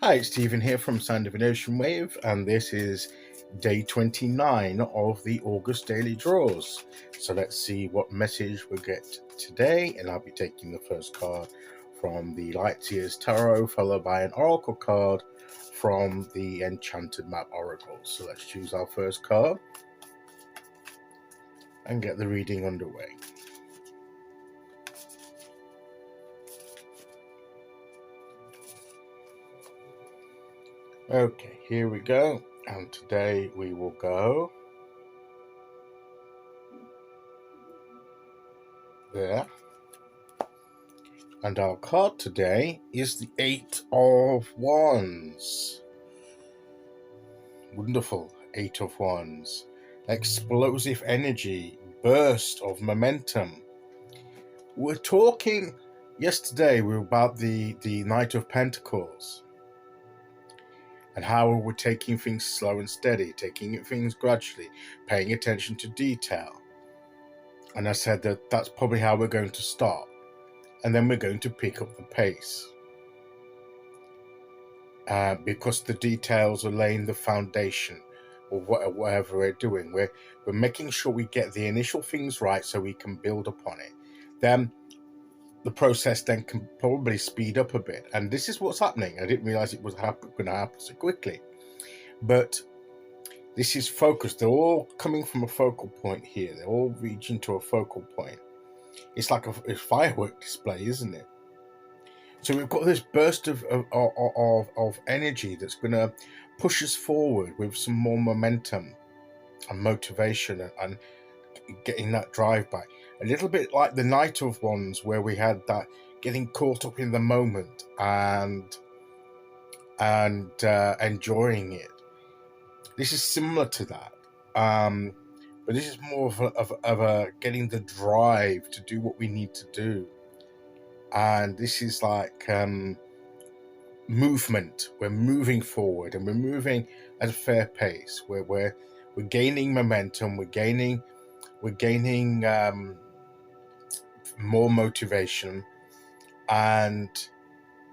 Hi, it's Stephen here from Sound of an Ocean Wave, and this is day 29 of the August Daily Draws. So let's see what message we'll get today, and I'll be taking the first card from the Seers Tarot, followed by an Oracle card from the Enchanted Map Oracle. So let's choose our first card and get the reading underway. Okay, here we go, and today we will go there. And our card today is the Eight of Wands. Wonderful Eight of Wands. Explosive energy, burst of momentum. We're talking yesterday about the Knight of Pentacles and how we're taking things slow and steady, taking things gradually, paying attention to detail. And I said that that's probably how we're going to start. And then we're going to pick up the pace. Because the details are laying the foundation or whatever we're doing. We're making sure we get the initial things right so we can build upon it. Then the process then can probably speed up a bit. And this is what's happening. I didn't realize it was going to happen so quickly. But this is focused. They're all coming from a focal point here. They're all reaching to a focal point. It's like a firework display, isn't it? So we've got this burst of energy that's going to push us forward with some more momentum and motivation and getting that drive back. A little bit like the Knight of Wands, where we had that getting caught up in the moment and enjoying it. This is similar to that, but this is more of a getting the drive to do what we need to do. And this is like movement. We're moving forward, and we're moving at a fair pace. We're gaining momentum. We're gaining more motivation and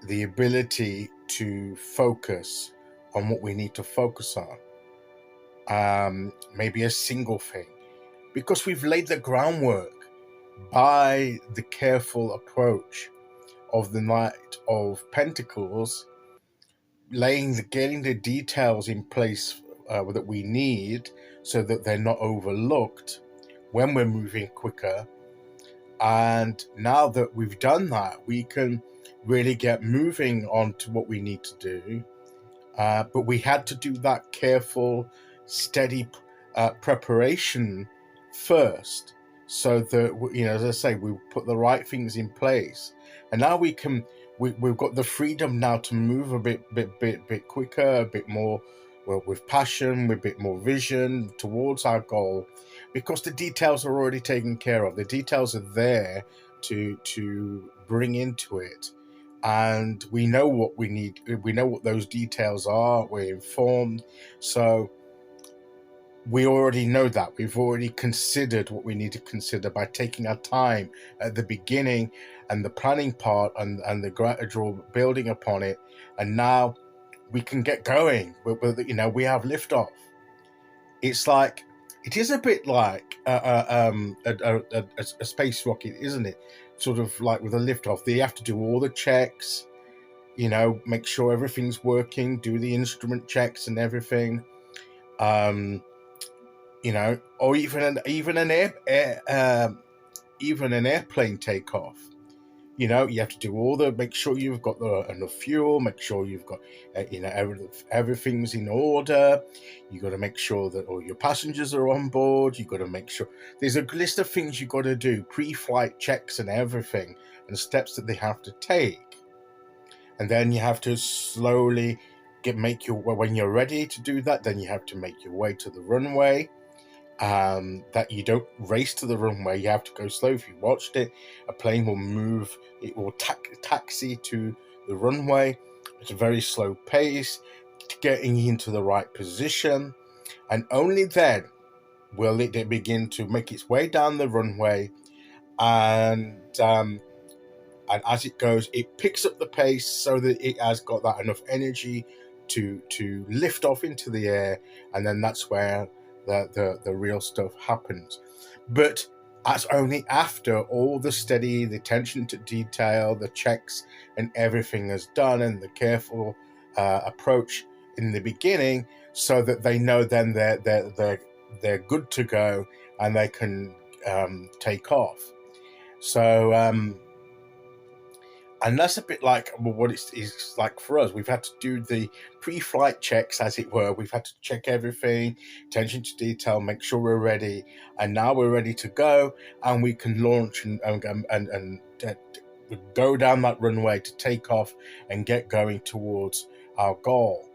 the ability to focus on what we need to focus on. Maybe a single thing, because we've laid the groundwork by the careful approach of the Knight of Pentacles, getting the details in place that we need so that they're not overlooked when we're moving quicker. And now that we've done that, we can really get moving on to what we need to do. But we had to do that careful, steady preparation first, so that, as I say, we put the right things in place. And now we've got the freedom now to move a bit quicker, a bit more with passion, with a bit more vision towards our goal, because the details are already taken care of. The details are there to bring into it. And we know what we need. We know what those details are. We're informed. So we already know that. We've already considered what we need to consider by taking our time at the beginning and the planning part and the gradual building upon it. And now we can get going. We have liftoff. It's like, it is a bit like a space rocket, isn't it? Sort of like with a liftoff. They have to do all the checks, make sure everything's working, do the instrument checks and everything. Or even an airplane takeoff. You have to do make sure you've got enough fuel, make sure you've got, everything's in order. You got to make sure that all your passengers are on board. You got to make sure there's a list of things you got to do, pre-flight checks and everything, and steps that they have to take. And then you have to slowly when you're ready to do that, then you have to make your way to the runway. That you don't race to the runway, you have to go slow. If you watched it, a plane will move, it will taxi to the runway. It's a very slow pace, getting into the right position, and only then will it begin to make its way down the runway. And and as it goes, it picks up the pace so that it has got that enough energy to lift off into the air, and then that's where the real stuff happens. But that's only after all the steady, the attention to detail, the checks and everything is done, and the careful approach in the beginning, so that they know then they're good to go and they can take off. So and that's a bit like what it's like for us. We've had to do the pre-flight checks, as it were. We've had to check everything, attention to detail, make sure we're ready, and now we're ready to go, and we can launch and go down that runway to take off and get going towards our goal.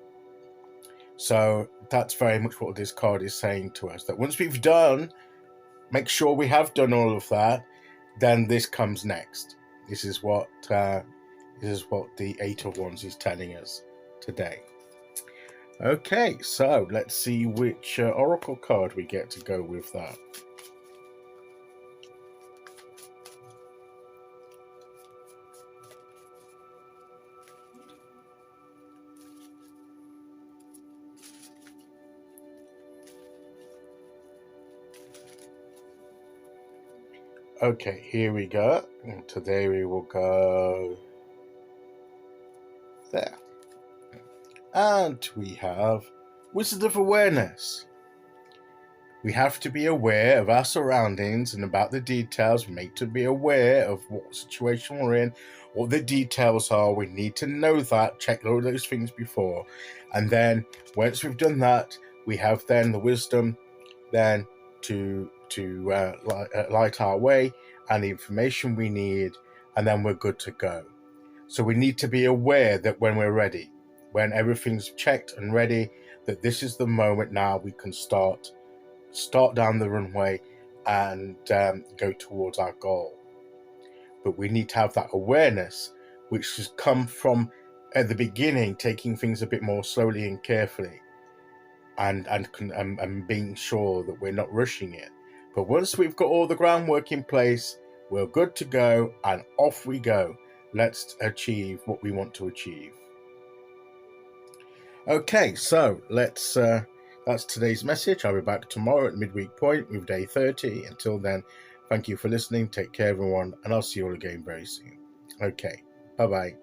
So that's very much what this card is saying to us, that once we've done, make sure we have done all of that, then this comes next. This is what the Eight of Wands is telling us today. Okay, so let's see which Oracle card we get to go with that. Okay, here we go. And today we will go there. And we have Wizard of Awareness. We have to be aware of our surroundings and about the details. We need to be aware of what situation we're in, what the details are. We need to know that, check all those things before. And then once we've done that, we have then the wisdom then to light our way and the information we need, and then we're good to go. So we need to be aware that when we're ready, when everything's checked and ready, that this is the moment now we can start down the runway and go towards our goal. But we need to have that awareness, which has come from at the beginning, taking things a bit more slowly and carefully, and being sure that we're not rushing it. But once we've got all the groundwork in place, we're good to go, and off we go. Let's achieve what we want to achieve. Okay, so let's that's today's message. I'll be back tomorrow at midweek point with day 30. Until then, thank you for listening. Take care, everyone, and I'll see you all again very soon. Okay, bye-bye.